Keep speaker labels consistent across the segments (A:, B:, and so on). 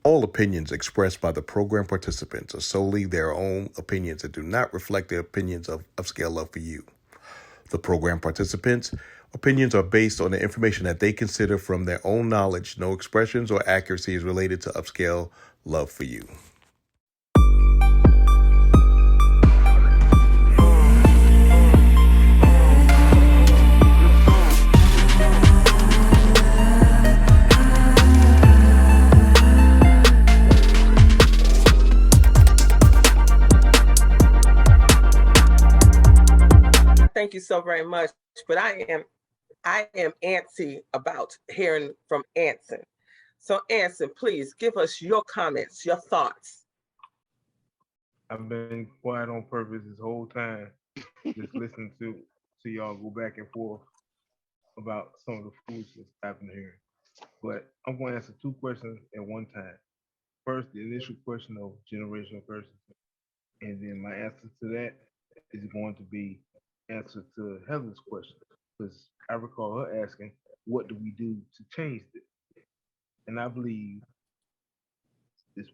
A: All opinions expressed by the program participants are solely their own opinions and do not reflect the opinions of Upscale Love for You. The program participants' opinions are based on the information that they consider from their own knowledge. No expressions or accuracy is related to Upscale Love for You.
B: Thank you so very much. But I am antsy about hearing from Anson. So Anson, please give us your comments, your thoughts.
C: I've been quiet on purpose this whole time, just listening to y'all go back and forth about some of the foolishness happening here. But I'm going to answer two questions at one time. First, the initial question of generational curses, and then my answer to that is going to be answer to Heather's question, because I recall her asking, "What do we do to change this?" And I believe this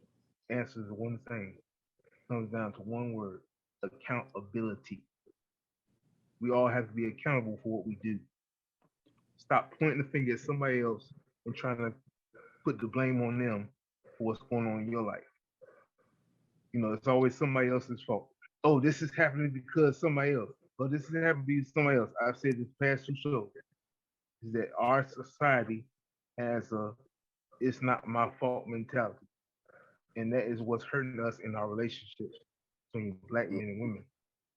C: answer is one thing. It comes down to one word: accountability. We all have to be accountable for what we do. Stop pointing the finger at somebody else and trying to put the blame on them for what's going on in your life. You know, it's always somebody else's fault. Oh, this is happening because somebody else. Oh, this is happening because somebody else. I've said this past two shows is that our society has a "it's not my fault" mentality, and that is what's hurting us in our relationships between Black men and women.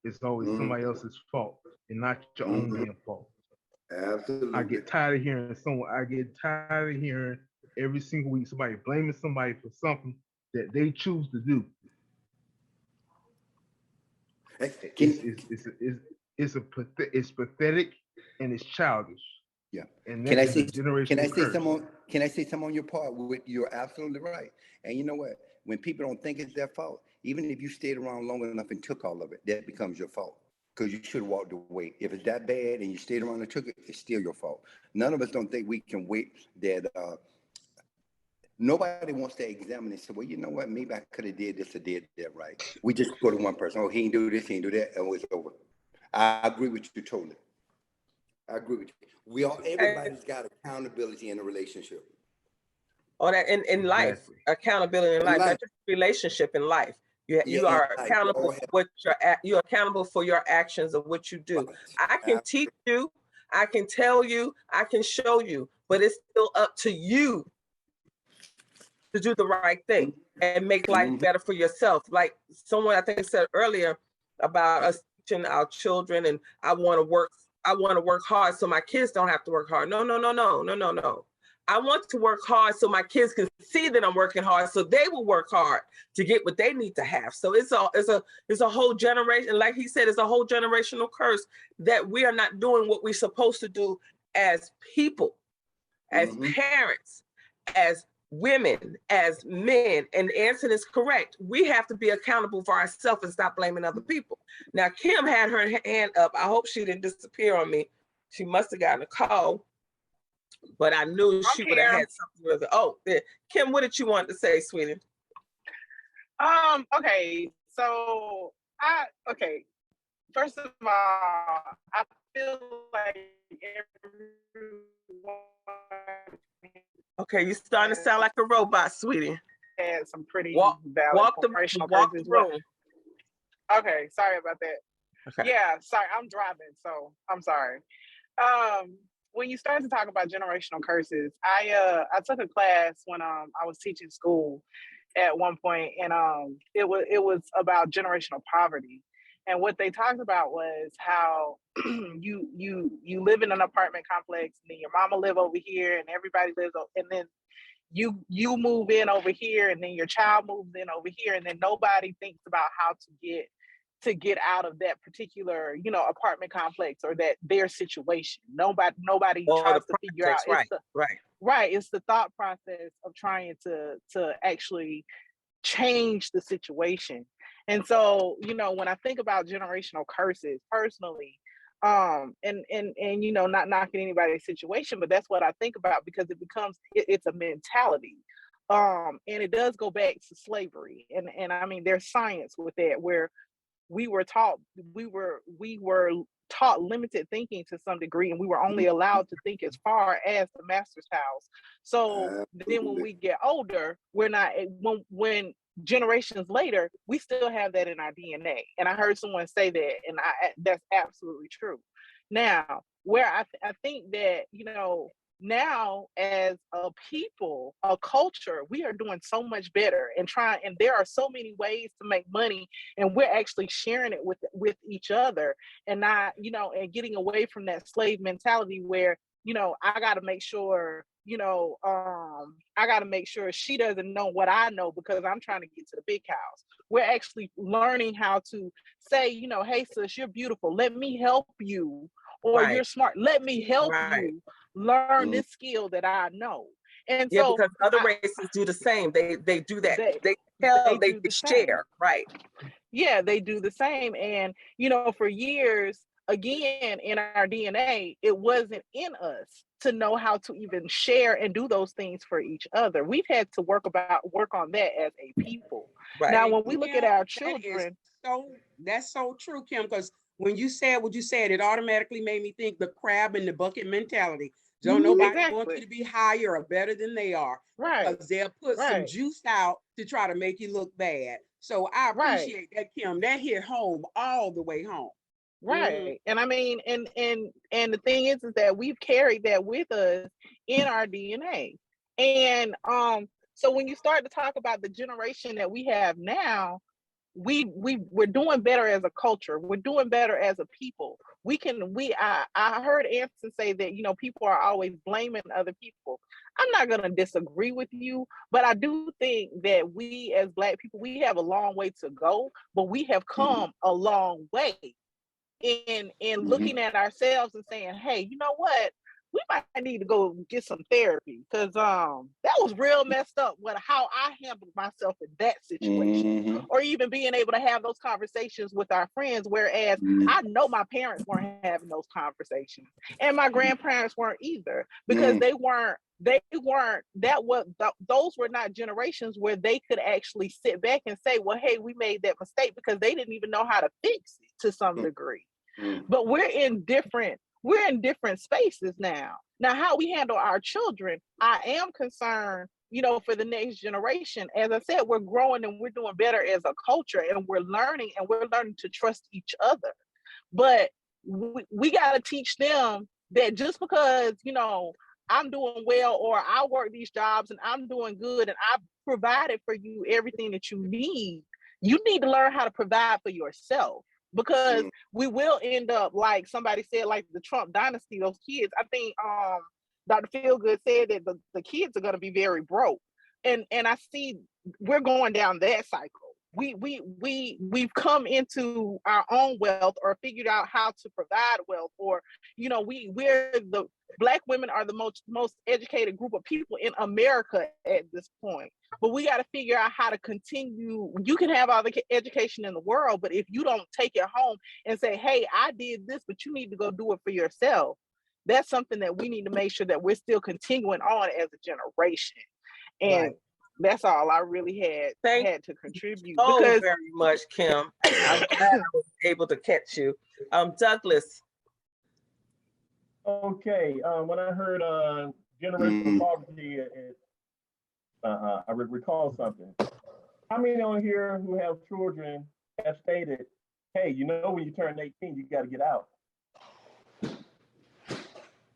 C: It's always somebody else's fault and not your own damn fault.
D: Absolutely.
C: I get tired of hearing every single week somebody blaming somebody for something that they choose to do. It's pathetic and it's childish.
D: Yeah.
C: And
D: Can I say
C: something
D: on your part? You're absolutely right. And you know what? When people don't think it's their fault, even if you stayed around long enough and took all of it, that becomes your fault. Because you should have walked away. If it's that bad and you stayed around and took it, it's still your fault. None of us don't think we can wait that nobody wants to examine and say, well, you know what, maybe I could have did this or did that right. We just go to one person, oh, he didn't do this, he didn't do that, and it's over. I agree with you totally. I agree with you. Everybody's got accountability in a relationship.
B: Or that in life, accountability in life, not just relationship in life. You are accountable for what you're accountable for your actions of what you do. Right. I can teach you, I can tell you, I can show you, but it's still up to you to do the right thing and make life better for yourself. Like someone I think said earlier about us teaching our children, and I want to work hard so my kids don't have to work hard. No. I want to work hard so my kids can see that I'm working hard, so they will work hard to get what they need to have. So it's a whole generation, like he said, it's a whole generational curse that we are not doing what we're supposed to do as people, as parents, as women, as men. And the answer is correct. We have to be accountable for ourselves and stop blaming other people. Now, Kim had her hand up. I hope she didn't disappear on me. She must have gotten a call. But I knew she would have had something. Oh, Kim, what did you want to say, sweetie?
E: Okay. So first of all, I feel like everyone.
B: Okay, you're starting to sound like a robot, sweetie.
E: Had some pretty valid
B: walk the room.
E: Okay, sorry about that. Okay. Yeah, sorry, I'm driving, so I'm sorry. When you start to talk about generational curses, I took a class when I was teaching school at one point, and it was about generational poverty. And what they talked about was how you live in an apartment complex, and then your mama live over here, and everybody lives and then you move in over here, and then your child moves in over here, and then nobody thinks about how to get out of that particular, apartment complex or their situation. Nobody tries to figure out. Right. It's the thought process of trying to actually change the situation. And so, when I think about generational curses personally, and not knocking anybody's situation, but that's what I think about, because it's a mentality. And it does go back to slavery. And I mean, there's science with that, where we were taught limited thinking to some degree, and we were only allowed to think as far as the master's house. So then when we get older, we're not, when generations later, we still have that in our DNA. And I heard someone say that, and that's absolutely true. Now, where I think that, you know, now as a people, a culture, we are doing so much better and there are so many ways to make money, and we're actually sharing it with each other, and not, you know, and getting away from that slave mentality where, you know, I got to make sure, you know, I got to make sure she doesn't know what I know because I'm trying to get to the big house. We're actually learning how to say, you know, hey sis, you're beautiful, let me help you, or you're smart, let me help you learn this skill that I know. And
B: yeah,
E: so
B: because other races do the same. They do that. They share, right?
E: Yeah, they do the same. And you know, for years, again, in our DNA, it wasn't in us to know how to even share and do those things for each other. We've had to work on that as a people. Right. Now, when we look at our children,
F: that's so true, Kim, because when you said what you said, it automatically made me think the crab in the bucket mentality. Don't nobody want you to be higher or better than they are. Right. Because they'll put some juice out to try to make you look bad. So I appreciate that, Kim. That hit home all the way home.
E: Right. And I mean, and the thing is that we've carried that with us in our DNA. And so when you start to talk about the generation that we have now, we're doing better as a culture. We're doing better as a people. I heard Anson say that, you know, people are always blaming other people. I'm not going to disagree with you, but I do think that we as Black people, we have a long way to go, but we have come a long way in looking at ourselves and saying, hey, you know what? We might need to go get some therapy, because that was real messed up how I handled myself in that situation. Or even being able to have those conversations with our friends, whereas I know my parents weren't having those conversations, and my grandparents weren't either, because those were not generations where they could actually sit back and say, well, hey, we made that mistake, because they didn't even know how to fix it to some degree. But we're in different spaces now. Now, how we handle our children, I am concerned, you know, for the next generation. As I said, we're growing and we're doing better as a culture, and we're learning to trust each other. But we got to teach them that just because, you know, I'm doing well, or I work these jobs and I'm doing good and I've provided for you everything that you need to learn how to provide for yourself. Because we will end up, like somebody said, like the Trump dynasty, those kids. I think Dr. Feelgood said that the kids are going to be very broke. And I see we're going down that cycle. We've come into our own wealth, or figured out how to provide wealth, or, you know, we're the Black women are the most educated group of people in America at this point. But we got to figure out how to continue. You can have all the education in the world, but if you don't take it home and say, hey, I did this, but you need to go do it for yourself, that's something that we need to make sure that we're still continuing on as a generation. And that's all I really had to contribute.
B: Because very much, Kim. I'm glad I was able to catch you. Douglas.
G: Okay, when I heard generational poverty, I recall something. How many on here who have children have stated, hey, you know, when you turn 18, you got to get out?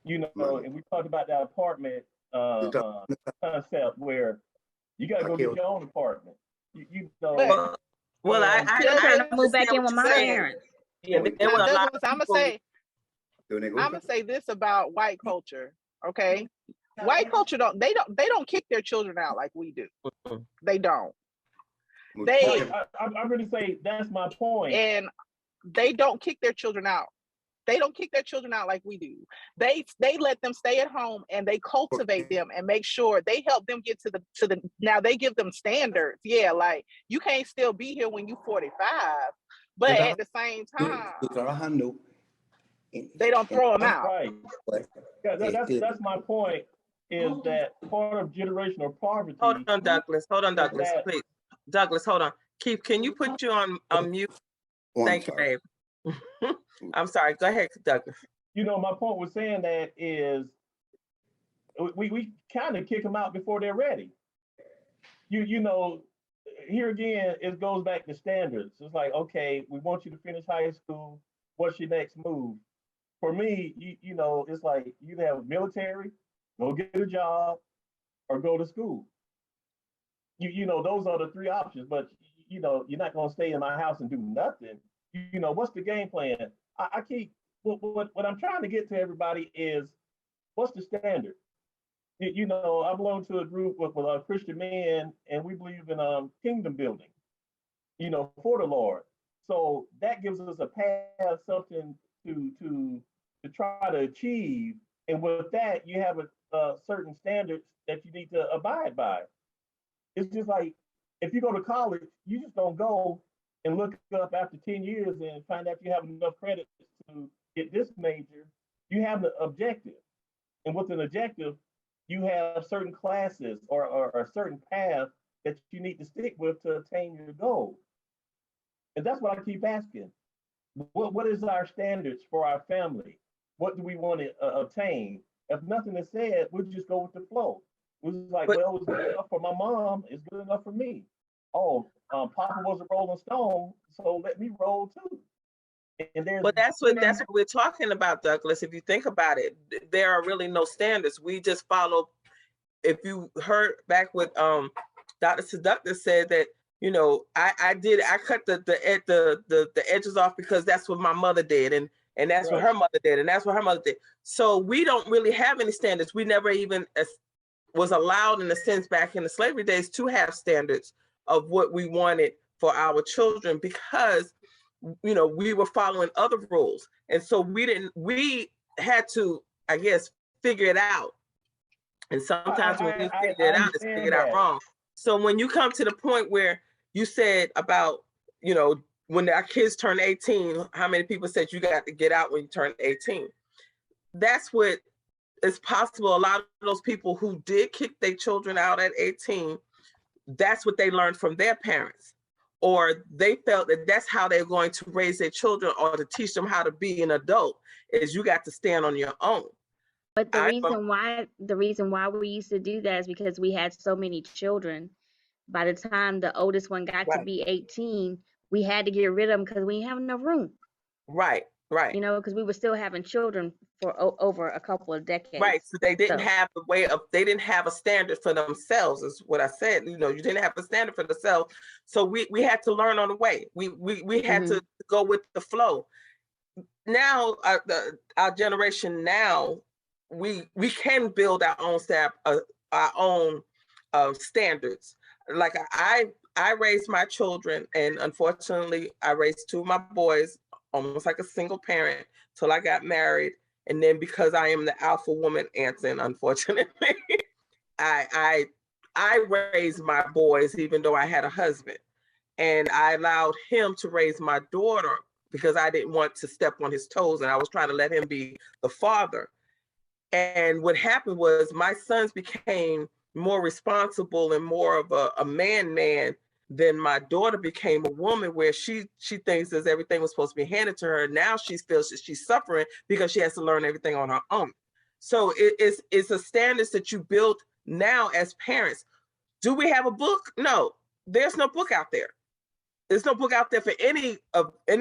G: You know, and we talked about that apartment concept where you got to go get your own apartment. You know.
B: Well, I
H: trying to move back in with my parents.
B: Yeah,
E: I'm gonna say this about white culture. Okay, white culture they don't kick their children out like we do. They don't.
G: I really say that's my point.
E: And they don't kick their children out. They don't kick their children out like we do. They let them stay at home, and they cultivate them and make sure they help them get to the now they give them standards. Yeah, like you can't still be here when you're 45, but at the same time, they don't throw them out.
G: Right. Yeah, that's my point. is that part of generational poverty.
B: Hold on, Douglas. Hold on, Douglas. Please. Douglas, hold on. Keith, can you put you on mute? Thank you, babe. I'm sorry. Go ahead, Douglas.
G: You know, my point was saying that is we kind of kick them out before they're ready. You know, here again, it goes back to standards. It's like, okay, we want you to finish high school. What's your next move? For me, you know, it's like you have military, go get a job, or go to school. You know, those are the three options. But you know, you're not gonna stay in my house and do nothing. You know, what's the game plan? I keep what I'm trying to get to everybody is what's the standard? You know, I belong to a group with Christian men, and we believe in kingdom building, you know, for the Lord. So that gives us a path, something to try to achieve. And with that, you have a certain standards that you need to abide by. It's just like if you go to college, you just don't go and look up after 10 years and find out you have enough credits to get this major. You have an objective. And with an objective, you have certain classes or a certain path that you need to stick with to attain your goal. And that's what I keep asking. What is our standards for our family? What do we want to obtain? If nothing is said, we'll just go with the flow. It was like, well, it's good enough for my mom. It's good enough for me. Oh, Papa was a Rolling Stone, so let me roll too.
B: But that's what we're talking about, Douglas. If you think about it, there are really no standards. We just follow. If you heard back what Dr. Seductor said, that you know, I cut the edges off because that's what my mother did, and that's what her mother did, and that's what her mother did. So we don't really have any standards. We never even was allowed, in a sense, back in the slavery days, to have standards of what we wanted for our children, because you know, we were following other rules. And so we had to, I guess, figure it out. And sometimes when we figure it out, it's figured out wrong. So when you come to the point where you said about, you know, when our kids turn 18, how many people said you got to get out when you turn 18? That's what is possible. A lot of those people who did kick their children out at 18, that's what they learned from their parents. Or they felt that that's how they're going to raise their children, or to teach them how to be an adult, is you got to stand on your own.
H: But the reason why we used to do that is because we had so many children. By the time the oldest one got to be 18, we had to get rid of them because we didn't have enough room.
B: Right.
H: You know, because we were still having children for over a couple of decades.
B: Right. So they didn't have the way of, they didn't have a standard for themselves, is what I said. You know, you didn't have a standard for themselves. So we had to learn on the way. We had to go with the flow. Now, our generation now, we can build our own standards. Like I raised my children, and unfortunately, I raised two of my boys almost like a single parent till I got married. And then because I am the alpha woman, Anson, unfortunately, I raised my boys even though I had a husband. And I allowed him to raise my daughter because I didn't want to step on his toes, and I was trying to let him be the father. And what happened was my sons became more responsible and more of a man than my daughter became a woman, where she thinks that everything was supposed to be handed to her. Now she feels that she's suffering because she has to learn everything on her own. So it's a standards that you build now as parents. Do we have a book? No, there's no book out there. There's no book out there for any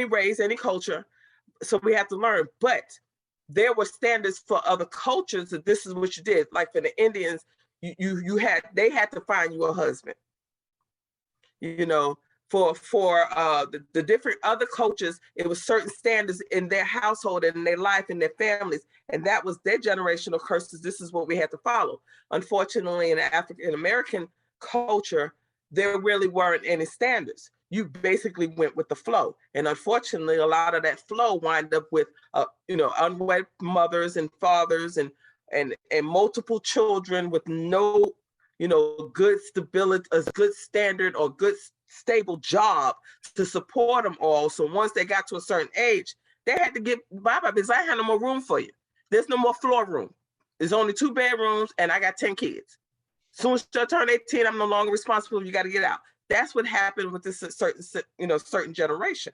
B: race, any culture. So we have to learn. But there were standards for other cultures that this is what you did. Like for the Indians, they had to find you a husband. You know, for the different other cultures, it was certain standards in their household and in their life and their families, and that was their generational curses. This is what we had to follow. Unfortunately, in the African American culture, there really weren't any standards. You basically went with the flow, and unfortunately, a lot of that flow wind up with unwed mothers and fathers and multiple children with no good stability, a good standard or good stable job to support them all. So once they got to a certain age, they had to get bye-bye because I had no more room for you. There's no more floor room. There's only 2 bedrooms and I got 10 kids. Soon as you turn 18, I'm no longer responsible. You got to get out. That's what happened with this certain generation.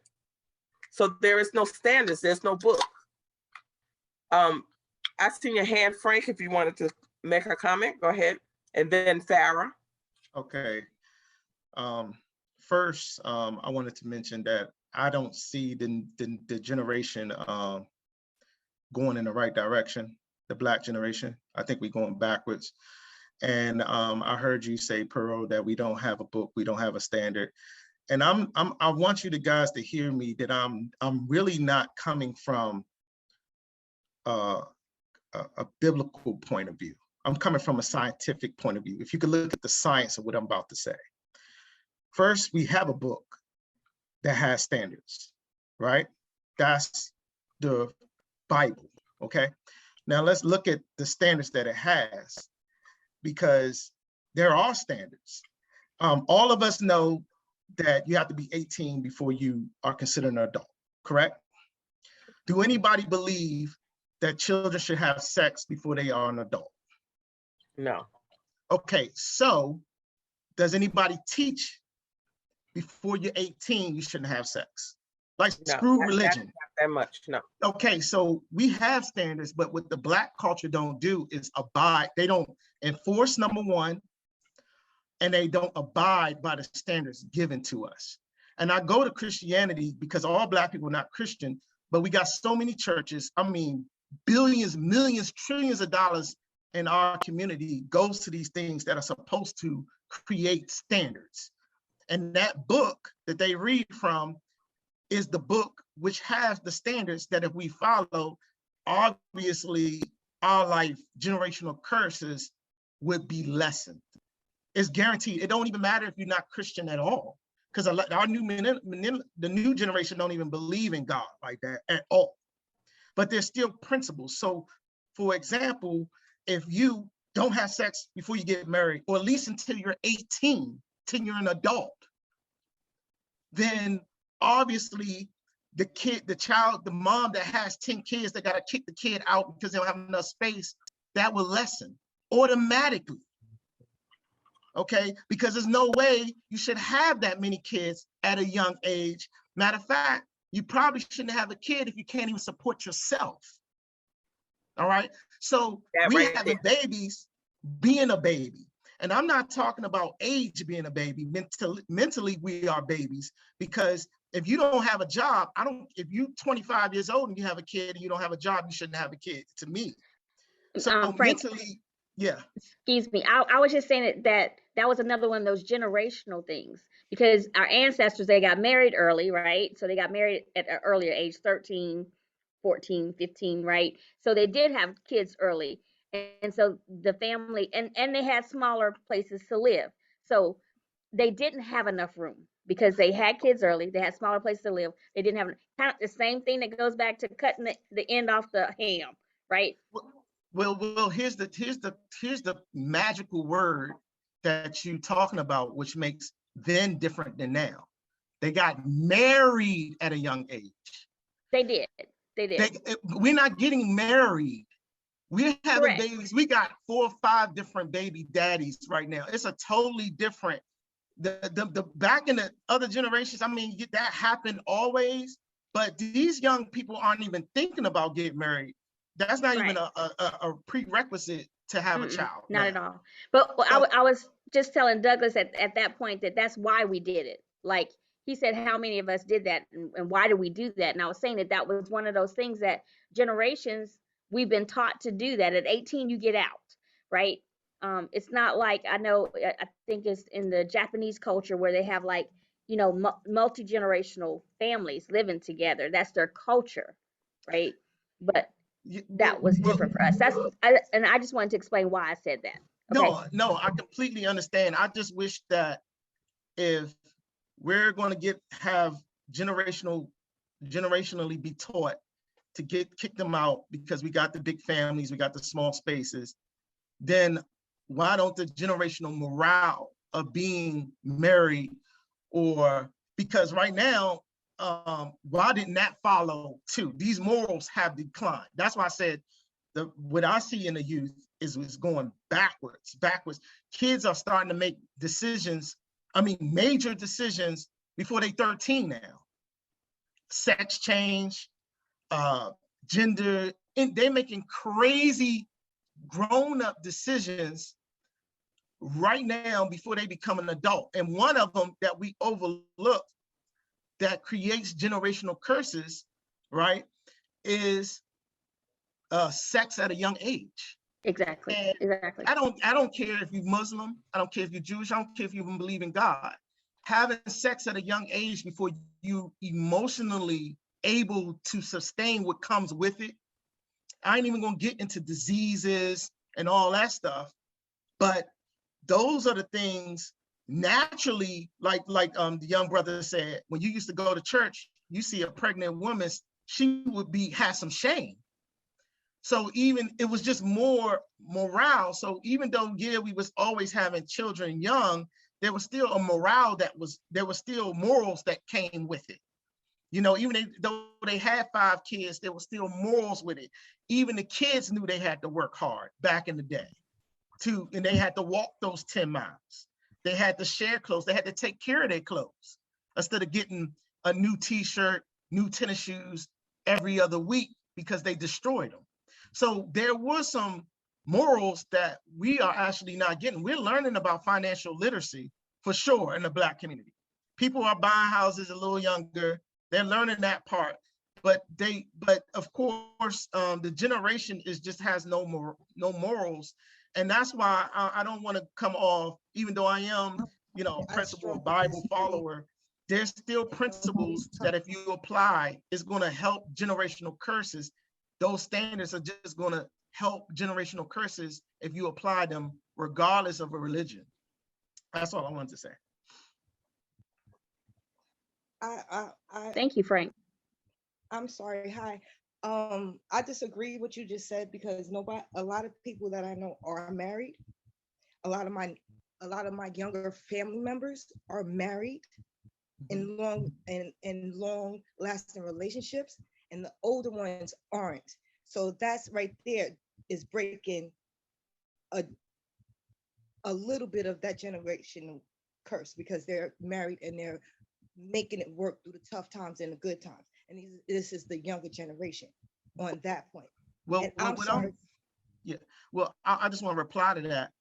B: So there is no standards. There's no book. I seen your hand, Frank, if you wanted to make a comment, go ahead. And then Farrah.
I: Okay. First, I wanted to mention that I don't see the generation going in the right direction, the Black generation. I think we're going backwards. And I heard you say, Pearl, that we don't have a book, we don't have a standard. And I want you guys to hear me that I'm really not coming from a biblical point of view. I'm coming from a scientific point of view. If you could look at the science of what I'm about to say. First, we have a book that has standards, right? That's the Bible, okay? Now let's look at the standards that it has, because there are standards. All of us know that you have to be 18 before you are considered an adult, correct? Do anybody believe that children should have sex before they are an adult?
B: No.
I: Okay, so does anybody teach before you're 18 you shouldn't have sex? Like, no, screw religion.
B: Not that much, no.
I: Okay, so we have standards, but what the Black culture don't do is abide. They don't enforce, number one, and they don't abide by the standards given to us. And I go to Christianity because all Black people are not Christian, but we got so many churches. I mean, billions, millions, trillions of dollars in our community goes to these things that are supposed to create standards. And that book that they read from is the book which has the standards that if we follow, obviously our life generational curses would be lessened. It's guaranteed. It don't even matter if you're not Christian at all, because our the new generation don't even believe in God like that at all. But there's still principles. So, for example, if you don't have sex before you get married, or at least until you're 18, till you're an adult, then obviously the mom that has 10 kids that got to kick the kid out because they don't have enough space, that will lessen automatically. Okay, because there's no way you should have that many kids at a young age. Matter of fact, you probably shouldn't have a kid if you can't even support yourself. All right, so we having babies being a baby. And I'm not talking about age being a baby. Mentally, we are babies, because if you don't have a job, if you're 25 years old and you have a kid and you don't have a job, you shouldn't have a kid, to me. So
H: Frank,
I: mentally, yeah.
H: Excuse me. I was just saying that was another one of those generational things, because our ancestors, they got married early, right? So they got married at an earlier age, 13, 14, 15, right? So they did have kids early. And so the family, and they had smaller places to live. So they didn't have enough room because they had kids early. They had smaller places to live. They didn't have kind of the same thing that goes back to cutting the end off the ham, right?
I: Well, here's the magical word that you're talking about, which makes then different than now. They got married at a young age.
H: They did.
I: We're not getting married. We're having babies. We got 4 or 5 different baby daddies right now. It's a totally different. The back in the other generations, I mean, that happened always, but these young people aren't even thinking about getting married. That's not even a prerequisite to have a child.
H: Not at all. But I was just telling Douglas at that point that's why we did it. Like he said, how many of us did that, and why do we do that? And I was saying that was one of those things that generations, we've been taught to do that. At 18, you get out, right? It's not like, I think it's in the Japanese culture where they have like, multi-generational families living together. That's their culture, right? But that was different for us. And I just wanted to explain why I said that. Okay?
I: No, I completely understand. I just wish that if we're going to have generationally be taught to kick them out because we got the big families, we got the small spaces, then why don't the generational morale of being married, or because right now, why didn't that follow too? These morals have declined. That's why I said what I see in the youth is going backwards. Kids are starting to make decisions, major decisions before they 13 now. Sex change, gender, and they're making crazy grown-up decisions right now before they become an adult. And one of them that we overlook that creates generational curses, right, is sex at a young age.
H: Exactly.
I: And
H: exactly.
I: I don't care if you're Muslim, I don't care if you're Jewish, I don't care if you even believe in God. Having sex at a young age before you emotionally able to sustain what comes with it. I ain't even gonna get into diseases and all that stuff, but those are the things naturally, like the young brother said, when you used to go to church, you see a pregnant woman, she would have some shame. So even it was just more morale. So even though, yeah, we was always having children young, there was still a morale there was still morals that came with it. Even though they had 5 kids, there was still morals with it. Even the kids knew they had to work hard back in the day and they had to walk those 10 miles. They had to share clothes. They had to take care of their clothes instead of getting a new t-shirt, new tennis shoes every other week because they destroyed them. So there were some morals that we are actually not getting. We're learning about financial literacy for sure in the Black community. People are buying houses a little younger. They're learning that part, but of course, the generation just has no morals, and that's why I don't want to come off, even though I am, a principle Bible follower. There's still principles that if you apply, is going to help generational curses. Those standards are just going to help generational curses if you apply them, regardless of a religion. That's all I wanted to say.
H: Thank you, Frank.
J: I'm sorry. Hi. I disagree with what you just said because a lot of people that I know are married. A lot of my younger family members are married in long lasting relationships, and the older ones aren't. So that's right there is breaking a little bit of that generational curse because they're married and they're making it work through the tough times and the good times. And this is the younger generation on that point.
I: Well, I'm sorry. I just want to reply to that.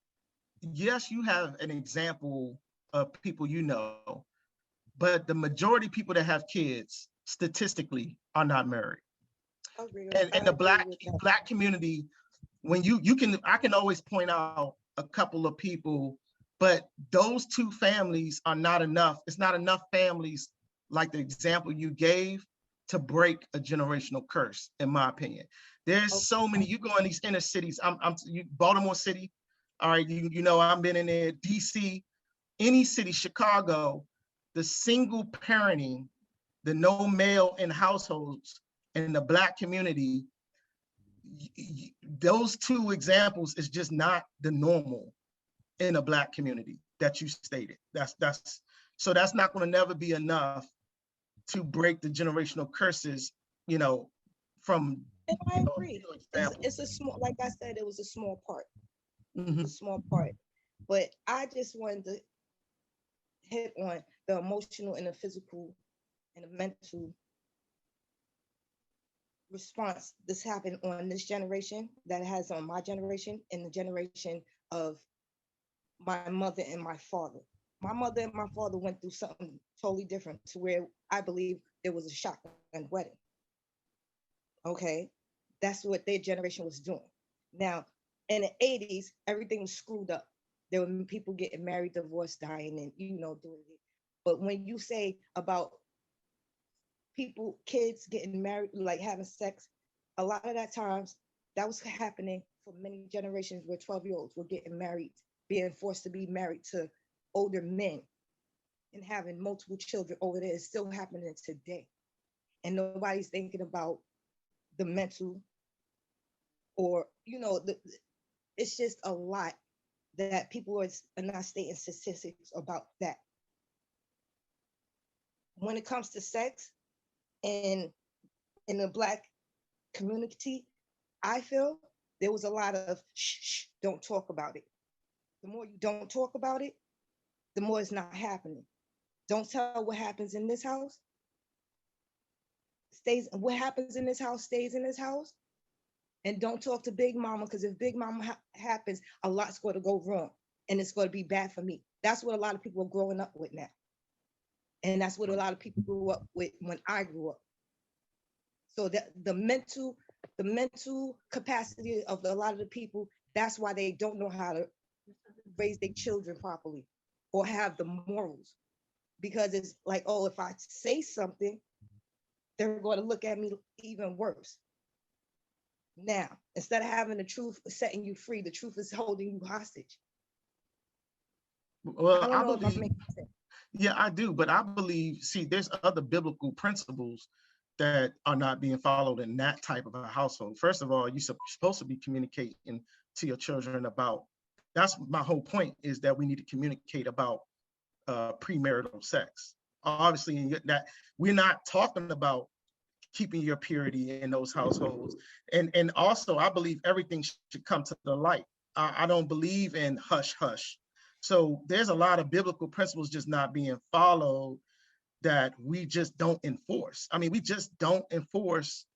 I: Yes, you have an example of people but the majority of people that have kids statistically are not married. And the black community, when I can always point out a couple of people, but those 2 families are not enough. It's not enough families like the example you gave to break a generational curse, in my opinion. There's so many. You go in these inner cities. Baltimore City. All right, I've been in there. DC, any city, Chicago. The single parenting, the no male in households in the Black community. Those 2 examples is just not the normal in a Black community that you stated. So that's not going to never be enough to break the generational curses, from.
J: And I agree. It's a small, like I said, it was a small part. A small part. But I just wanted to hit on the emotional and the physical and the mental response that's happened on this generation that has on my generation and the generation of my mother and my father. My mother and my father went through something totally different to where I believe there was a shotgun wedding. Okay, that's what their generation was doing. Now, in the 80s, everything was screwed up. There were people getting married, divorced, dying, and doing it. But when you say about kids getting married, like having sex, a lot of that times that was happening for many generations where 12-year-olds were getting married, being forced to be married to older men and having multiple children over there. It's still happening today. And nobody's thinking about the mental or, it's just a lot that people are not stating statistics about that. When it comes to sex and in the Black community, I feel there was a lot of shh, don't talk about it. The more you don't talk about it, the more it's not happening. Don't tell what happens in this house. What happens in this house stays in this house. And don't talk to Big Mama, because if Big Mama happens, a lot's going to go wrong and it's going to be bad for me. That's what a lot of people are growing up with now. And that's what a lot of people grew up with when I grew up. So that the mental capacity of a lot of the people, that's why they don't know how to raise their children properly or have the morals. Because it's like, oh, if I say something, they're going to look at me even worse. Now, instead of having the truth setting you free, the truth is holding you hostage.
I: Well, I believe, yeah, I do, but I believe, see, there's other biblical principles that are not being followed in that type of a household. First of all, you're supposed to be communicating to your children about, that's my whole point, is that we need to communicate about premarital sex. Obviously, that we're not talking about keeping your purity in those households. And also, I believe everything should come to the light. I don't believe in hush, hush. So there's a lot of biblical principles just not being followed that we just don't enforce. I mean, we just don't enforce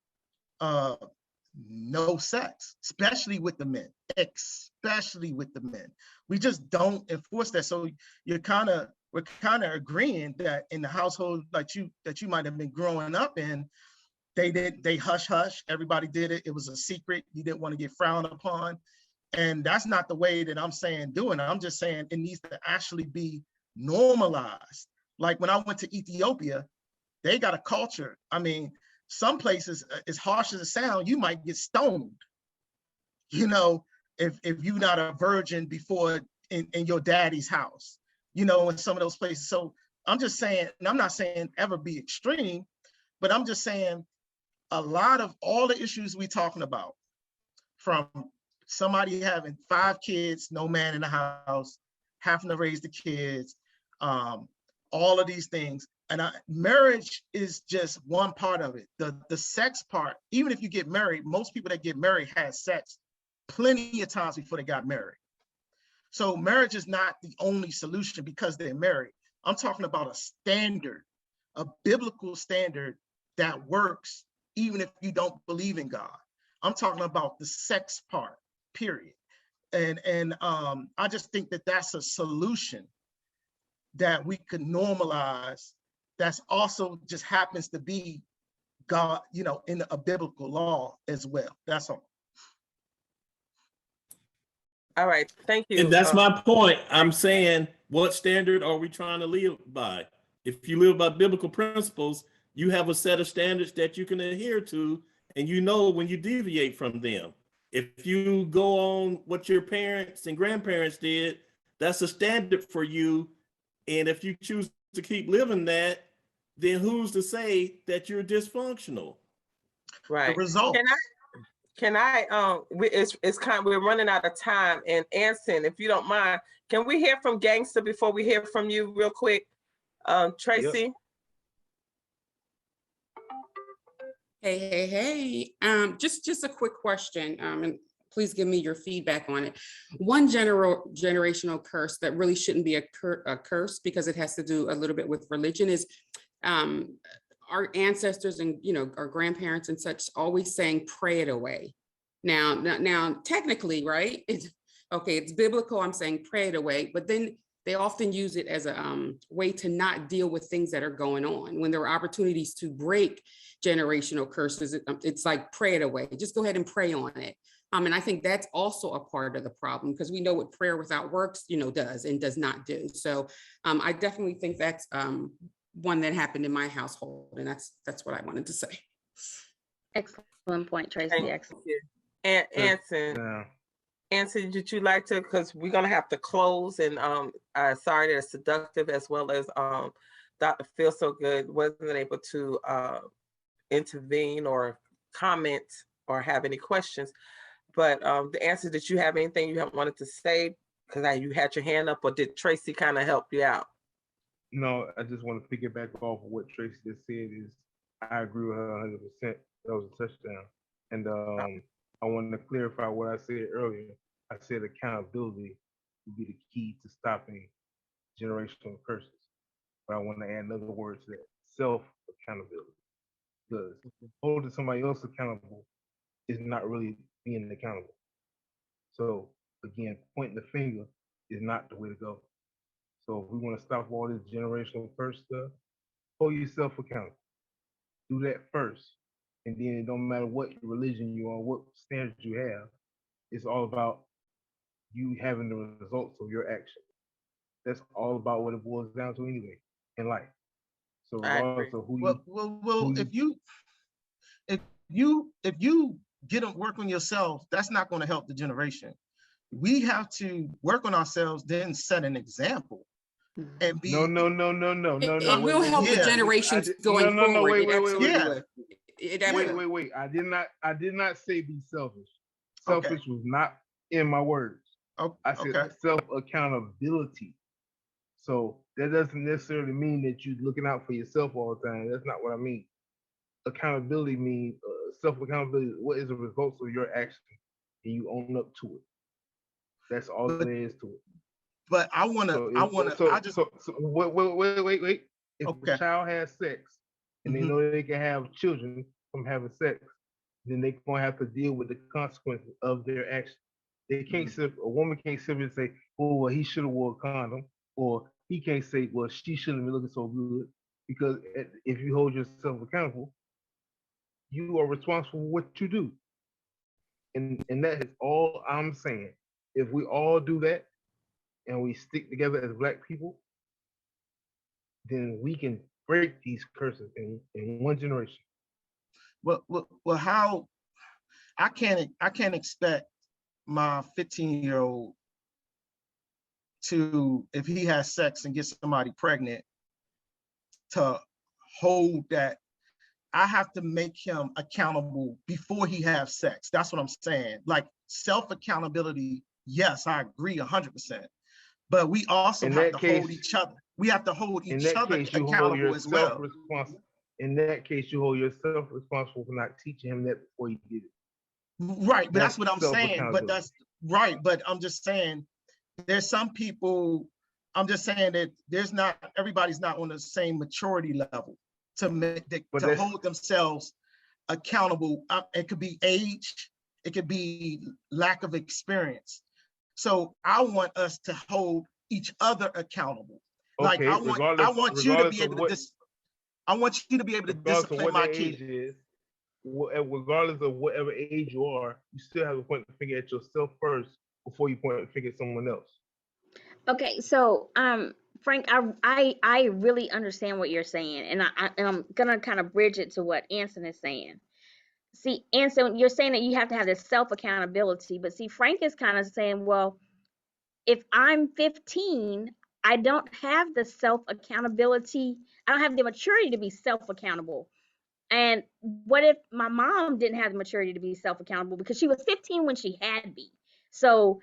I: no sex, especially with the men, especially with the men. We just don't enforce that. So we're kind of agreeing that in the household that you might have been growing up in, they hush hush, everybody did it. It was a secret. You didn't want to get frowned upon. And that's not the way that I'm saying doing it. I'm just saying it needs to actually be normalized. Like when I went to Ethiopia, they got a culture. I mean, some places, as harsh as it sounds, you might get stoned, you know, if you're not a virgin before in your daddy's house, you know, in some of those places. So I'm just saying, and I'm not saying ever be extreme, but I'm just saying a lot of all the issues we're talking about, from somebody having 5 kids, no man in the house, having to raise the kids, all of these things. And marriage is just one part of it. The sex part, even if you get married, most people that get married had sex plenty of times before they got married. So marriage is not the only solution because they're married. I'm talking about a standard, a biblical standard that works even if you don't believe in God. I'm talking about the sex part, period. And I just think that that's a solution that we could normalize. That's also just happens to be God, you know, in a biblical law as well. That's all.
B: All right, thank you.
G: And that's my point. I'm saying, what standard are we trying to live by? If you live by biblical principles, you have a set of standards that you can adhere to, and you know when you deviate from them. If you go on what your parents and grandparents did, that's a standard for you. And if you choose to keep living that, then who's to say that you're dysfunctional?
B: Right.
I: The result.
B: It's kind of, we're running out of time. And Anson, if you don't mind, can we hear from Gangster before we hear from you real quick? Tracy?
F: Yep. Hey. Just a quick question, and please give me your feedback on it. One generational curse that really shouldn't be a curse, because it has to do a little bit with religion, is our ancestors and, you know, our grandparents and such always saying, pray it away. Now, technically, right? It's biblical. I'm saying pray it away, but then they often use it as a way to not deal with things that are going on. When there are opportunities to break generational curses, it's like pray it away. Just go ahead and pray on it. And I think that's also a part of the problem, because we know what prayer without works, you know, does and does not do. So I definitely think that's one that happened in my household, and that's what I wanted to say.
H: Excellent point, Tracy. Excellent.
B: And Anson, did you like to, because we're gonna have to close, and sorry that Seductive as well as Dr. Feel So Good wasn't able to intervene or comment or have any questions. But the answer, did you have anything you wanted to say? Because you had your hand up, or did Tracy kind of help you out?
C: No, I just want to piggyback off of what Tracy just said. I agree with her 100%. That was a touchdown. And I want to clarify what I said earlier. I said accountability would be the key to stopping generational curses. But I want to add another word to that: self-accountability. Because holding somebody else accountable is not really being accountable. So again, pointing the finger is not the way to go. So if we want to stop all this generational curse stuff, hold yourself accountable. Do that first. And then it don't matter what religion you are, what standards you have, it's all about you having the results of your action. That's all about what it boils down to anyway in life. So regardless of who
I: if you get to work on yourself, that's not going to help the generation. We have to work on ourselves, then set an example. And be
C: no.
K: It will help the generations going forward.
C: Wait. I did not say be selfish. Selfish was not in my words. I said self-accountability. So that doesn't necessarily mean that you're looking out for yourself all the time. That's not what I mean. Accountability means self-accountability. What is the results of your action, and you own up to it. That's all there is to it.
I: But I want to.
C: Wait. If a child has sex and they know they can have children from having sex, then they're gonna have to deal with the consequences of their actions. They can't a woman can't simply say, "Oh, well, he should have wore a condom," or he can't say, "Well, she shouldn't be looking so good," because if you hold yourself accountable, you are responsible for what you do, and that is all I'm saying. If we all do that, and we stick together as Black people, then we can break these curses in one generation.
I: Well, how I can't expect my 15-year-old to, if he has sex and gets somebody pregnant, to hold that. I have to make him accountable before he has sex. That's what I'm saying. Like self-accountability, yes, I agree 100%. But we also have to hold each other. We have to hold each other accountable as well.
C: In that case, you hold yourself responsible for not teaching him that before you did it.
I: Right, but that's what I'm saying. But that's right. But I'm just saying, there's some people. I'm just saying that everybody's not on the same maturity level to hold themselves accountable. It could be age, it could be lack of experience. So I want us to hold each other accountable. Like I want you to be able to. I want you to be able to discipline my kid.
C: Regardless of whatever age you are, you still have to point the finger at yourself first before you point the finger at someone else.
H: Okay, so Frank, I really understand what you're saying, and I'm gonna kind of bridge it to what Anson is saying. See, Anson, you're saying that you have to have this self-accountability, but see, Frank is kind of saying, well, if I'm 15, I don't have the self-accountability. I don't have the maturity to be self-accountable. And what if my mom didn't have the maturity to be self-accountable because she was 15 when she had me? So,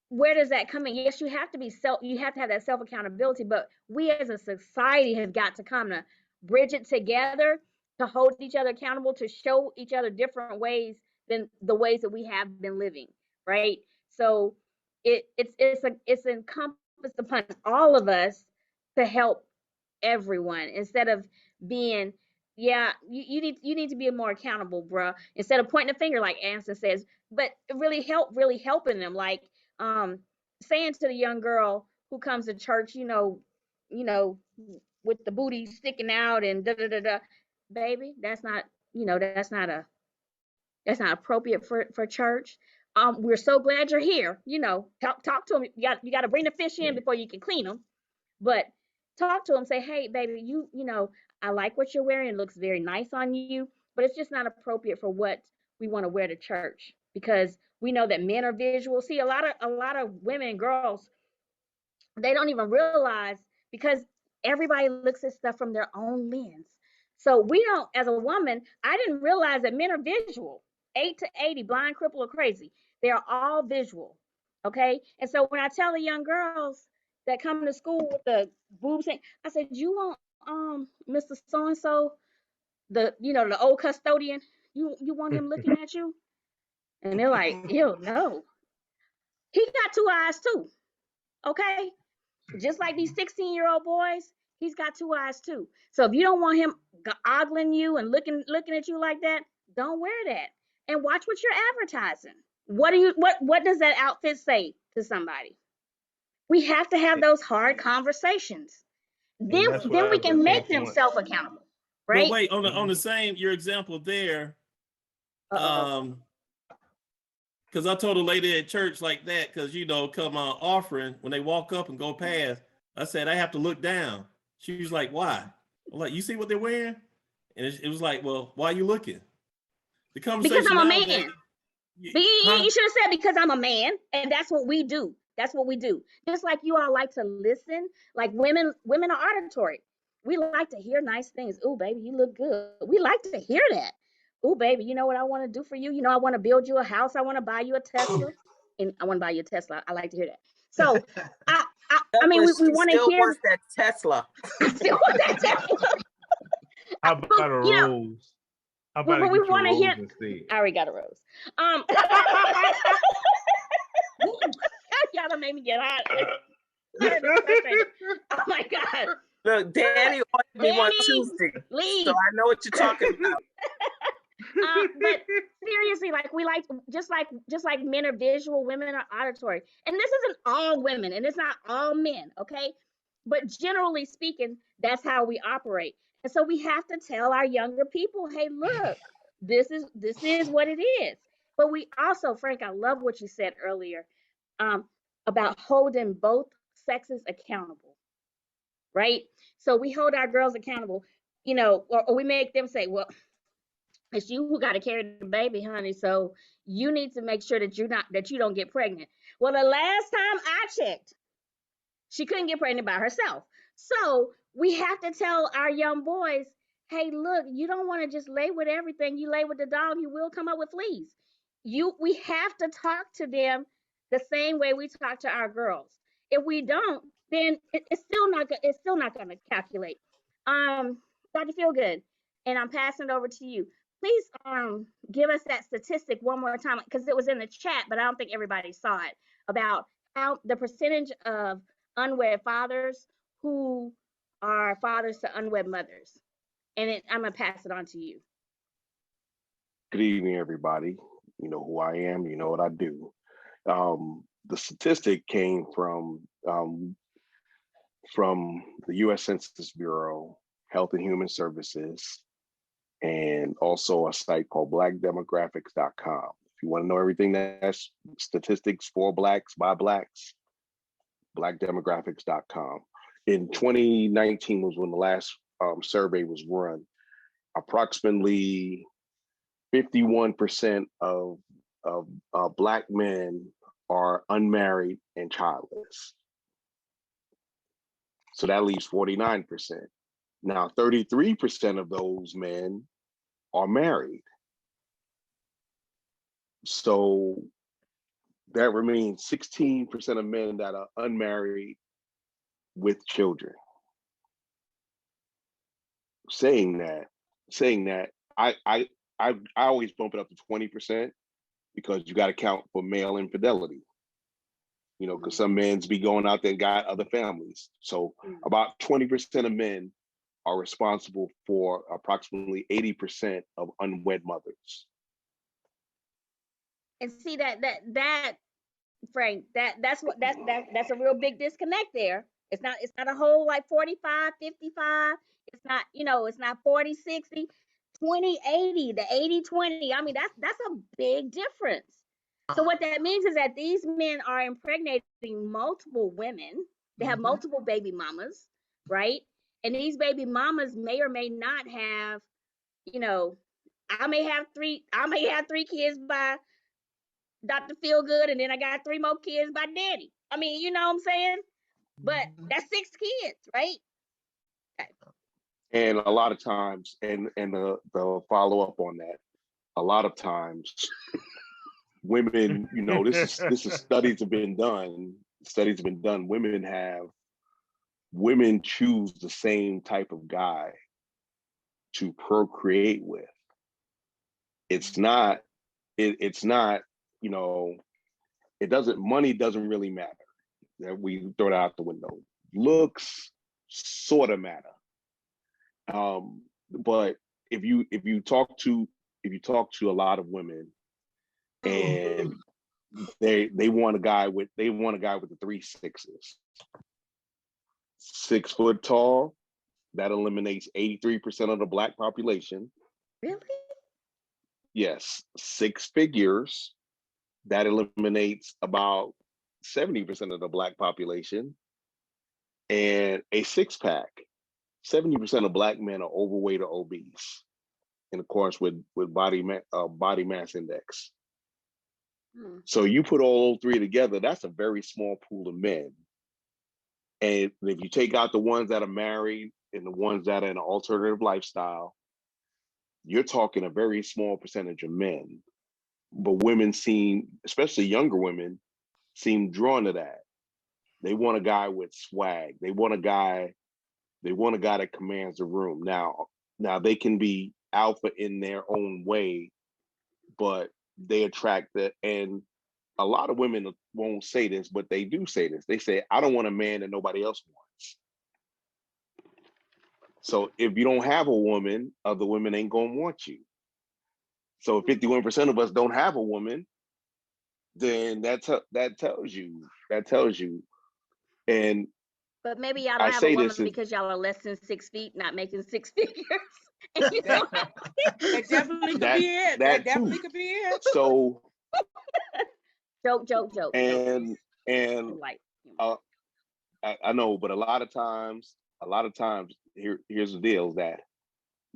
H: where does that come in? Yes, you have to have that self-accountability, but we as a society have got to come to bridge it together, to hold each other accountable, to show each other different ways than the ways that we have been living, right? So it's encompassed upon all of us to help everyone instead of being, you need to be more accountable, bruh, instead of pointing a finger like Anson says, but really helping them, like saying to the young girl who comes to church, with the booty sticking out and da da da da, baby, that's not appropriate for church. We're so glad you're here. Talk to them. You got to bring the fish in before you can clean them, but talk to them. Say, hey, baby, I like what you're wearing. It looks very nice on you, but it's just not appropriate for what we want to wear to church, because we know that men are visual. See, a lot of women and girls, they don't even realize, because everybody looks at stuff from their own lens. So we don't, as a woman, I didn't realize that men are visual. 8 to 80, blind, crippled, or crazy. They are all visual. Okay. And so when I tell the young girls that come to school with the boobs, I said, you want Mr. So-and-so, the old custodian, You want him looking at you? And they're like, ew, no. He got two eyes too. Okay? Just like these 16-year-old boys, he's got two eyes too. So if you don't want him ogling you and looking at you like that, don't wear that. And watch what you're advertising. What does that outfit say to somebody? We have to have those hard conversations. Then we can make them self-accountable, right?
G: But wait, on the same your example there, because I told a lady at church like that, because come on offering, when they walk up and go past, I said I have to look down. She was like, why? I'm like, you see what they're wearing? And it was like, well, why are you looking? The conversation
H: because I'm a man. You should have said because I'm a man, and that's what we do. That's what we do. Just like you all like to listen, like women are auditory. We like to hear nice things. Oh, baby, you look good. We like to hear that. Oh, baby, you know what I want to do for you? I want to build you a house. I want to buy you a Tesla. And I want to buy you a Tesla. I like to hear that. So I mean, we want to hear.
B: Wants that Tesla.
H: I still want that Tesla.
C: How about a rose? How about
H: we want to hear.
C: Instead?
H: I already got a rose. Y'all done made me get hot. Oh my God.
B: Look, Danny ordered me one Tuesday.
H: Leave.
B: So I know what you're talking about.
H: But seriously, like we like just like men are visual, women are auditory. And this isn't all women and it's not all men, okay? But generally speaking, that's how we operate. And so we have to tell our younger people, hey, look, this is what it is. But we also, Frank, I love what you said earlier about holding both sexes accountable, right? So we hold our girls accountable, or we make them say, well, it's you who got to carry the baby, honey. So you need to make sure that you don't get pregnant. Well, the last time I checked, she couldn't get pregnant by herself. So we have to tell our young boys, hey, look, you don't want to just lay with everything. You lay with the dog, you will come up with fleas. We have to talk to them the same way we talk to our girls. If we don't, then it's still not going to calculate. Dr. Feelgood, and I'm passing it over to you. Please give us that statistic one more time, because it was in the chat, but I don't think everybody saw it, about how the percentage of unwed fathers who are fathers to unwed mothers. And I'm going to pass it on to you.
L: Good evening, everybody. You know who I am, you know what I do. The statistic came from the U.S. Census Bureau, Health and Human Services, and also a site called blackdemographics.com. If you want to know everything that's statistics for Blacks, by Blacks, blackdemographics.com. In 2019 was when the last survey was run. Approximately 51% of Black men are unmarried and childless. So that leaves 49%. Now, 33% of those men are married. So that remains 16% of men that are unmarried with children. Saying that, I always bump it up to 20% because you got to count for male infidelity. Because some men's be going out there and got other families. So about 20% of men are responsible for approximately 80% of unwed mothers.
H: And see that Frank, that's a real big disconnect there. It's not a whole like 45, 55. It's not, it's not 40, 60, 20, 80, the 80, 20. I mean, that's a big difference. So what that means is that these men are impregnating multiple women. They have multiple baby mamas, right? And these baby mamas may or may not have, I may have three kids by Dr. Feelgood, and then I got 3 more kids by Daddy. I mean, you know what I'm saying? But that's 6 kids, right? Okay.
L: And a lot of times, and the follow up on that, a lot of times, women, this is studies have been done. Women choose the same type of guy to procreate with. It's not, it's not, you know, money doesn't really matter. That we throw it out the window. Looks sort of matter. But if you talk to a lot of women, and they want a guy with the 3 6s. 6 foot tall, that eliminates 83% of the Black population.
H: Really?
L: Yes. 6 figures, that eliminates about 70% of the Black population. And a 6-pack, 70% of Black men are overweight or obese, in accordance with body mass index. So you put all 3 together, that's a very small pool of men. And if you take out the ones that are married and the ones that are in an alternative lifestyle, you're talking a very small percentage of men. But women seem, especially younger women, seem drawn to that. They want a guy with swag. They want a guy that commands the room. Now they can be alpha in their own way, but they attract that. And a lot of women won't say this, but they do say this. They say, I don't want a man that nobody else wants. So if you don't have a woman, other women ain't gonna want you. So if 51% of us don't have a woman, then that tells you. And
H: but maybe y'all don't have a woman because y'all are less than 6 feet, not making 6 figures.
F: That definitely could be it. That definitely could be it.
L: So
H: joke.
L: And I know, but a lot of times, here's the deal: is that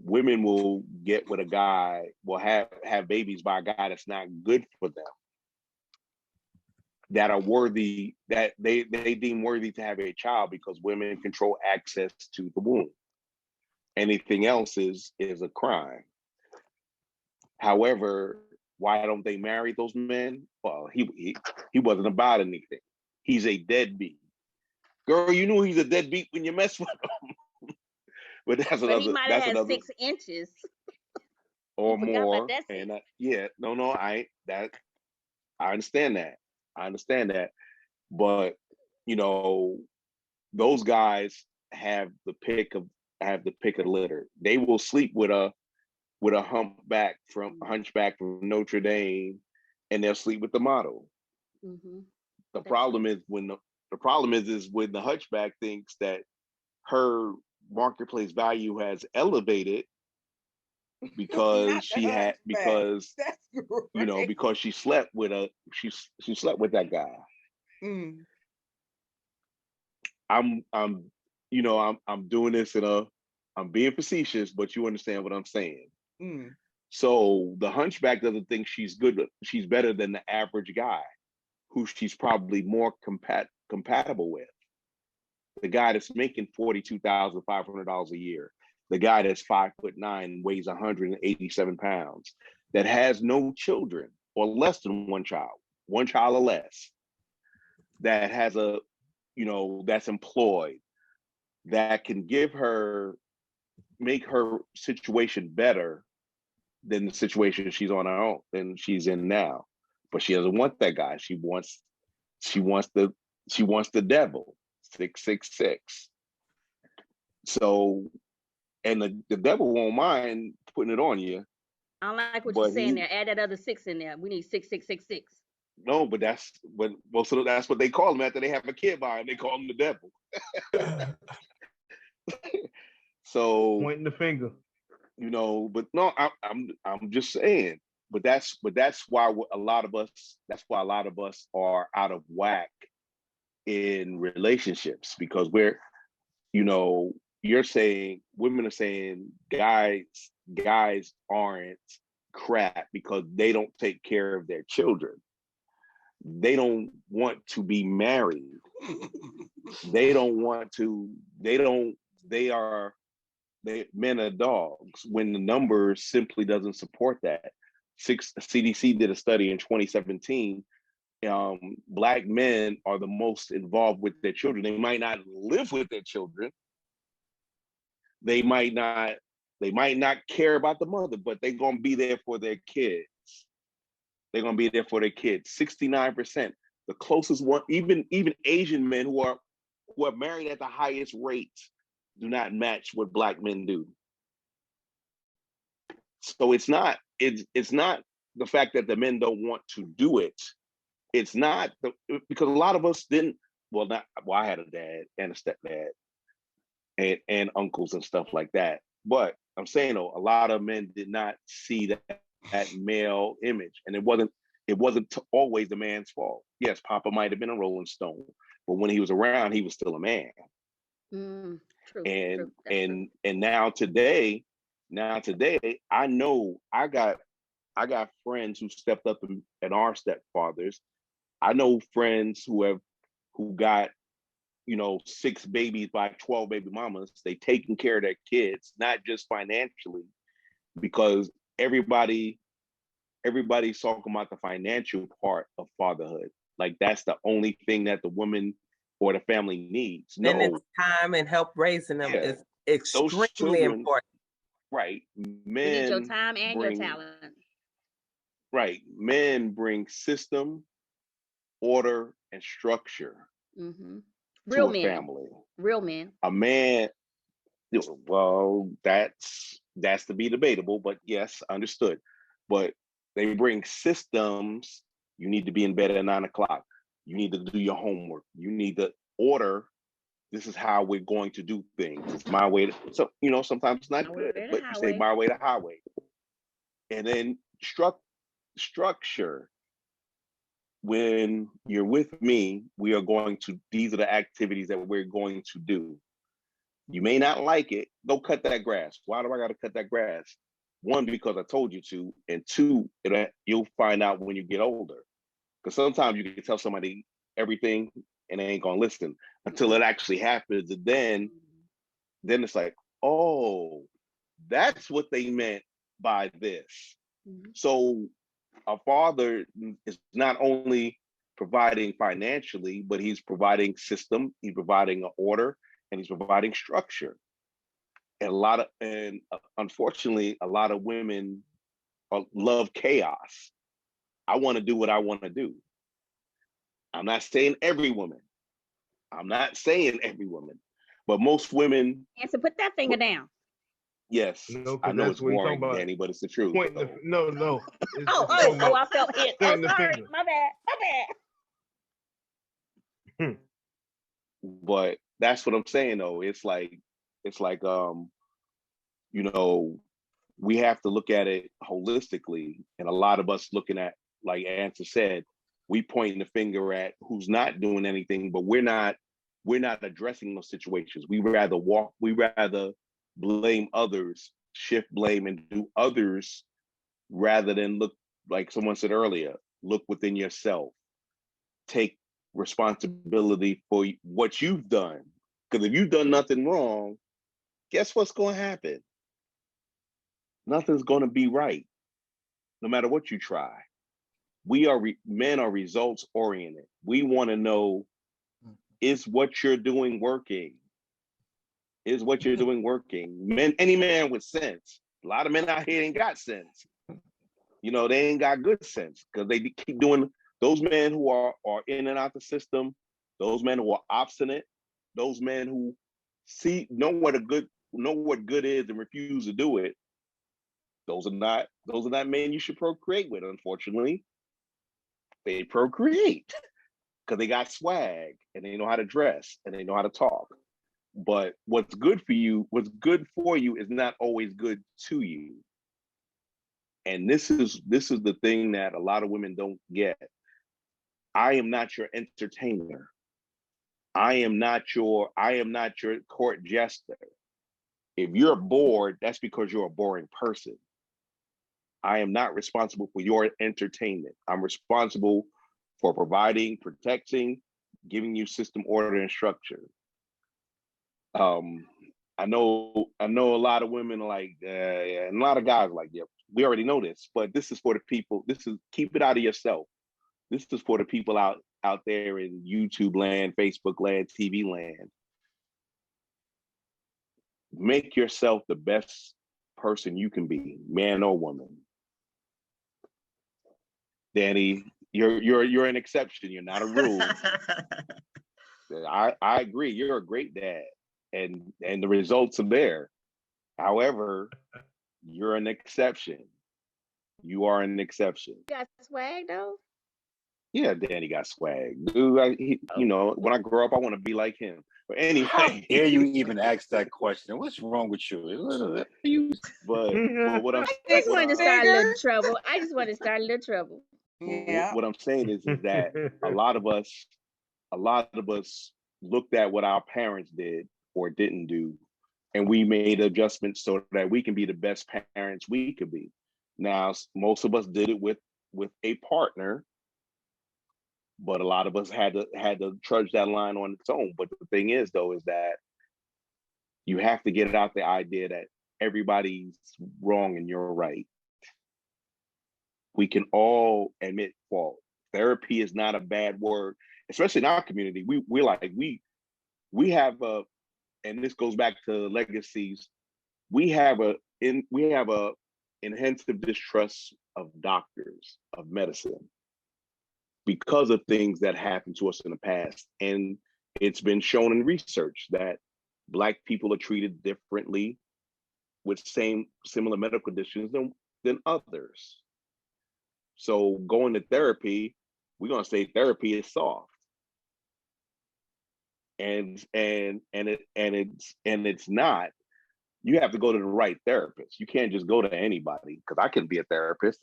L: women will get with a guy, will have babies by a guy that's not good for them, that are worthy, that they deem worthy to have a child, because women control access to the womb. Anything else is a crime. However, why don't they marry those men? Well, he wasn't about anything. He's a deadbeat. Girl, you knew he's a deadbeat when you mess with him. But
H: he might have had 6 inches
L: or more. And I understand that. But those guys have the pick of the litter. They will sleep with a hunchback from Notre Dame, and they'll sleep with the model.
H: Mm-hmm.
L: The problem is when the hunchback thinks that her marketplace value has elevated because because she slept with that guy. I'm doing this I'm being facetious, but you understand what I'm saying. So the hunchback doesn't think she's better than the average guy, who she's probably more compatible with. The guy that's making $42,500 a year, the guy that's 5'9", weighs 187 pounds, that has no children or less than one child or less, that has that's employed, that can make her situation better than the situation she's on her own, than she's in now. But she doesn't want that guy. She wants the devil, 666. So, and the devil won't mind putting it on you.
H: I don't like what you're saying there. Add that other 6 in there. We need 6666.
L: No, but that's what they call him after they have a kid by him. They call him the devil. So
C: pointing the finger.
L: But no, I'm just saying. But that's why a lot of us are out of whack in relationships, because you're saying, women are saying guys aren't crap because they don't take care of their children. They don't want to be married. Men are dogs, when the numbers simply doesn't support that. CDC did a study in 2017. Black men are the most involved with their children. They might not live with their children. They might not They might not care about the mother, but they're gonna be there for their kids. They're gonna be there for their kids. 69%. The closest one, even Asian men who are married at the highest rates do not match what Black men do. So it's not the fact that the men don't want to do it. It's not because a lot of us didn't. Well, I had a dad and a stepdad and uncles and stuff like that. But I'm saying though, a lot of men did not see that male image, and it wasn't always the man's fault. Yes, Papa might have been a Rolling Stone, but when he was around, he was still a man.
H: True.
L: And
H: True.
L: now today, I know I got friends who stepped up and are stepfathers. I know friends who got 6 babies by 12 baby mamas. They taking care of their kids, not just financially, because everybody's talking about the financial part of fatherhood. Like that's the only thing that the woman or the family needs.
B: And it's time and help raising them is extremely important.
L: Right. Men
H: you need your time and your talent.
L: Right. Men bring system, order, and structure
H: Real
L: to
H: men.
L: a family.
H: Real men.
L: A man, well, that's to be debatable, but yes, understood. But they bring systems. You need to be in bed at 9 o'clock. You need to do your homework. You need to order. This is how we're going to do things. It's my way. So sometimes it's not good, but you say my way to highway. And then structure. When you're with me, these are the activities that we're going to do. You may not like it. Go cut that grass. Why do I got to cut that grass? 1, because I told you to, and 2, you'll find out when you get older. Because sometimes you can tell somebody everything and they ain't gonna listen until it actually happens. And then it's like, oh, that's what they meant by this. So a father is not only providing financially, but he's providing system, he's providing an order, and he's providing structure. And unfortunately, a lot of women love chaos. I want to do what I want to do. I'm not saying every woman. But most women.
H: And so put that finger down.
L: Yes, I know it's boring, Danny, but it's the truth.
C: No.
H: I felt it. Oh, sorry, my
L: bad. But that's what I'm saying, though. It's like, we have to look at it holistically, and a lot of us looking at, like Answer said, we pointing the finger at who's not doing anything, but we're not addressing those situations. We rather blame others, shift blame, and do others rather than look, like someone said earlier, look within yourself. Take responsibility for what you've done. Because if you've done nothing wrong, guess what's going to happen? Nothing's going to be right, no matter what you try. Men are results oriented. We want to know, is what you're doing working? Is what you're doing working? Any man with sense. A lot of men out here ain't got sense. They ain't got good sense because they keep doing. Those men who are in and out the system, those men who are obstinate, those men who know what good is and refuse to do it. Those are not men you should procreate with. Unfortunately, they procreate because they got swag and they know how to dress and they know how to talk. But what's good for you is not always good to you. And this is the thing that a lot of women don't get. I am not your entertainer. I am not your court jester. If you're bored, that's because you're a boring person. I am not responsible for your entertainment. I'm responsible for providing, protecting, giving you system, order, and structure. I know a lot of women are like, and a lot of guys are like, yeah, we already know this, but this is for the people. Keep it out of yourself. This is for the people out there in YouTube land, Facebook land, TV land. Make yourself the best person you can be, man or woman. Danny, you're an exception. You're not a rule. I agree. You're a great dad, and the results are there. However, you're an exception. You are an exception.
H: You got swag though.
L: Yeah, Danny got swag. Dude, you know, when I grow up, I want to be like him. But anyway,
M: how dare you even ask that question? What's wrong with you?
L: But what I'm
H: I just wanted to start a little trouble. I just wanted to start a little trouble.
B: Yeah.
L: What I'm saying is that a lot of us looked at what our parents did or didn't do, and we made adjustments so that we can be the best parents we could be. Now, most of us did it with a partner, but a lot of us had to trudge that line on its own. But the thing is, though, is that you have to get out the idea that everybody's wrong and you're right. We can all admit fault. Therapy is not a bad word, especially in our community. We have a, and this goes back to legacies. We have a intensive distrust of doctors, of medicine, because of things that happened to us in the past. And it's been shown in research that Black people are treated differently with similar medical conditions than others. So going to therapy, we're gonna say therapy is soft. And it's not. You have to go to the right therapist. You can't just go to anybody, because I can be a therapist.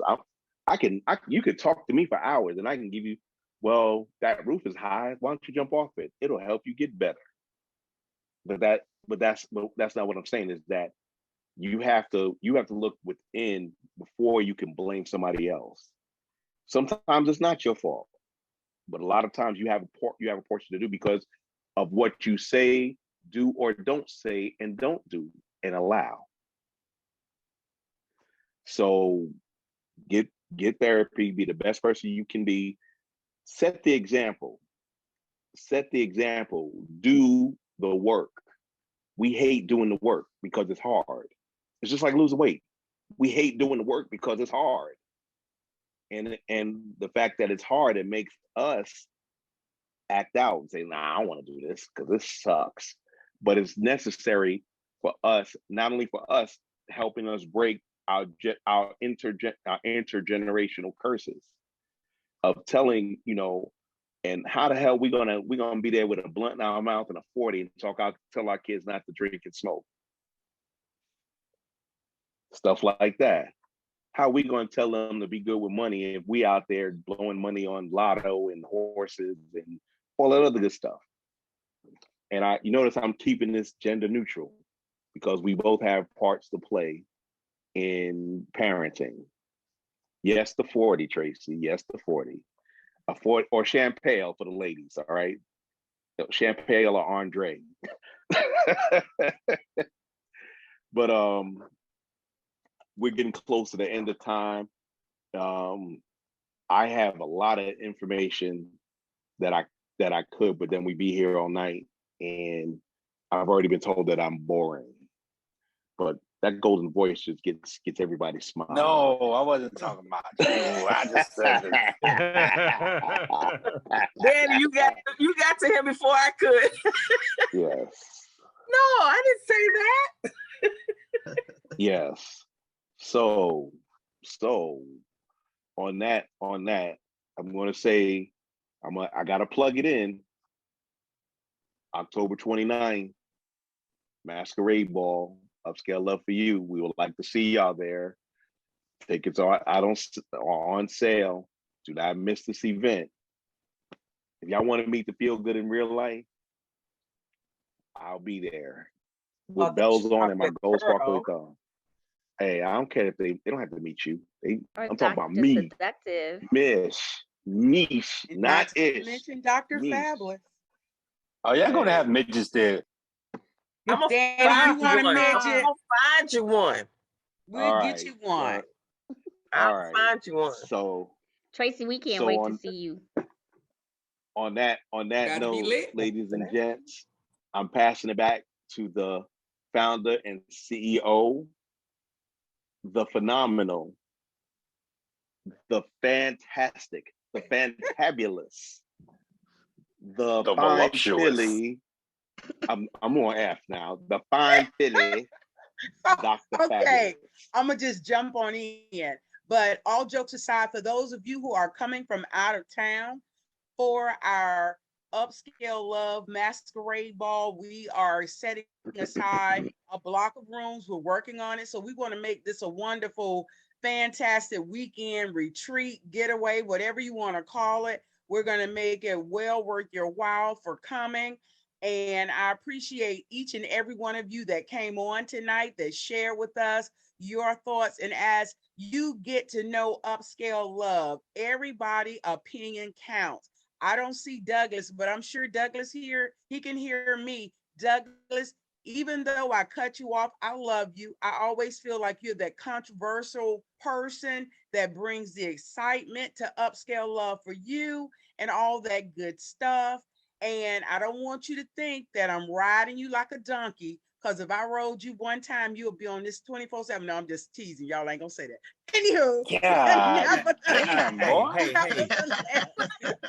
L: You could talk to me for hours and I can give you, well, that roof is high. Why don't you jump off it? It'll help you get better. But that's not what I'm saying, is that you have to look within before you can blame somebody else. Sometimes it's not your fault, but a lot of times you have a portion to do because of what you say, do, or don't say, and don't do and allow. So get therapy, be the best person you can be, set the example, do the work. We hate doing the work because it's hard. It's just like losing weight. We hate doing the work because it's hard. And the fact that it's hard, it makes us act out and say, nah, I don't want to do this because this sucks. But it's necessary for us, not only for us, helping us break our intergenerational curses of telling, and how the hell we gonna be there with a blunt in our mouth and a 40 and tell our kids not to drink and smoke. Stuff like that. How are we going to tell them to be good with money if we out there blowing money on lotto and horses and all that other good stuff? And you notice I'm keeping this gender neutral because we both have parts to play in parenting. Yes, the 40, Tracy. Yes, the 40. A 40 or champagne for the ladies, all right? Champagne or Andre. But we're getting close to the end of time. I have a lot of information that I could, but then we'd be here all night, and I've already been told that I'm boring. But that golden voice just gets everybody smiling.
M: No, I wasn't talking about you. I just said
B: Danny, you got to him before I could.
L: Yes.
B: No, I didn't say that.
L: Yes. So on that, I'm going to say, I got to plug it in. October 29th, Masquerade Ball, Upscale Love for You. We would like to see y'all there. Tickets are on sale. Do not miss this event. If y'all want to meet the Feel Good in real life, I'll be there with bells on and my gold sparkly thumb. Hey, I don't care if they don't have to meet you. I'm talking about me.
H: Seductive.
L: Mish, not ish.
F: Mention Dr. Fabulous.
M: Oh, y'all gonna have midgets there.
B: I'm gonna find you one.
F: We'll get you one.
B: I'll find you one.
L: So
H: Tracy, we can't wait to see you.
L: On that note, ladies and gents, I'm passing it back to the founder and CEO the phenomenal, the fantastic, the fantabulous, the fine
M: voluptuous.
L: Philly. I'm on F now. The fine Philly, Dr.
F: Okay,
L: Fabulous.
F: I'm gonna just jump on in. But all jokes aside, for those of you who are coming from out of town for our Upscale Love Masquerade Ball, we are setting aside a block of rooms. We're working on it. So we want to make this a wonderful, fantastic weekend retreat, getaway, whatever you want to call it. We're going to make it well worth your while for coming. And I appreciate each and every one of you that came on tonight, that shared with us your thoughts. And as you get to know Upscale Love, everybody's opinion counts. I don't see Douglas, but I'm sure Douglas here, he can hear me. Douglas, even though I cut you off, I love you. I always feel like you're that controversial person that brings the excitement to Upscale Love for you and all that good stuff. And I don't want you to think that I'm riding you like a donkey, because if I rode you one time, you'll be on this 24/7. No, I'm just teasing. Y'all ain't gonna say that. Anywho,
M: damn, boy.
G: Hey.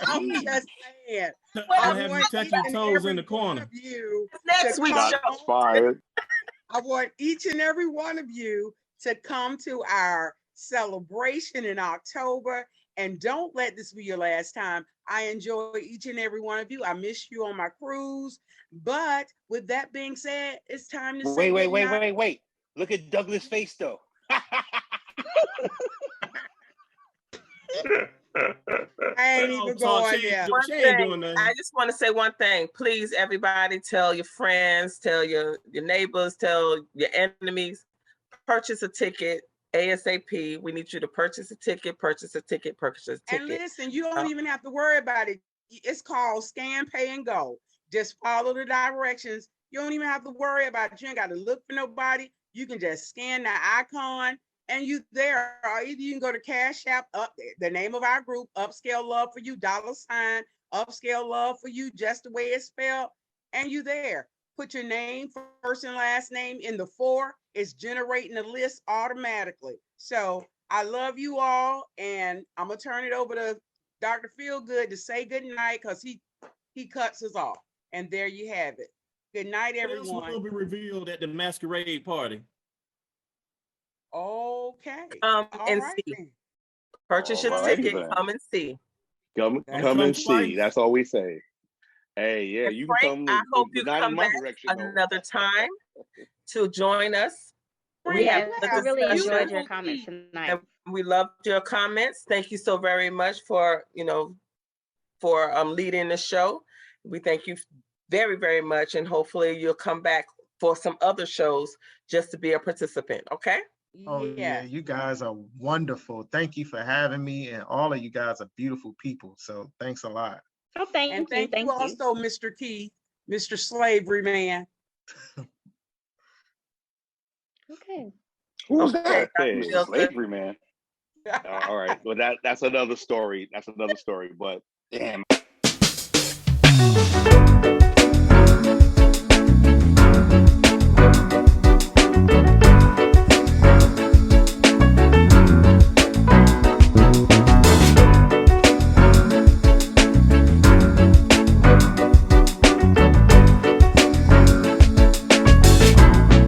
F: I'm just saying.
G: I'll have you touch your toes in the corner.
B: Next week's
L: show. Fired.
F: I want each and every one of you to come to our celebration in October. And don't let this be your last time. I enjoy each and every one of you. I miss you on my cruise. But with that being said, it's time to say
M: wait. Look at Douglas' face, though.
F: I ain't even going there.
B: I just want to say one thing. Please, everybody, tell your friends, tell your neighbors, tell your enemies, purchase a ticket. ASAP. We need you to purchase a ticket, purchase a ticket, purchase a ticket.
F: And listen, you don't even have to worry about it. It's called Scan, Pay, and Go. Just follow the directions. You don't even have to worry about it. You ain't got to look for nobody. You can just scan the icon and you there. Or either you can go to Cash App, up the name of our group, Upscale Love for You, $, Upscale Love for You, just the way it's spelled, and you there. Put your name, first and last name in the 4. It's generating the list automatically. So I love you all, and I'm gonna turn it over to Dr. Feelgood to say good night, because he cuts us off. And there you have it. Good night, everyone.
G: Will be revealed at the masquerade party.
F: Okay.
B: And see. Purchase your ticket. Come and see.
L: Come and see. That's all we say. Hey, yeah,
B: and
L: you
B: Frank,
L: can come.
B: I hope you
L: not
B: come
L: in my
B: back
L: direction,
B: another time to join us.
H: We have I really enjoyed your comments tonight.
B: And we loved your comments. Thank you so very much for leading the show. We thank you very, very much, and hopefully you'll come back for some other shows just to be a participant. Okay?
I: Oh yeah, you guys are wonderful. Thank you for having me, and all of you guys are beautiful people. So thanks a lot.
H: Oh, thank you
F: also, Mr. Keith, Mr. Slavery Man.
H: Okay.
M: Who's that?
L: Hey,
M: Slavery Man.
L: All right. Well, that's another story. That's another story. But
M: damn.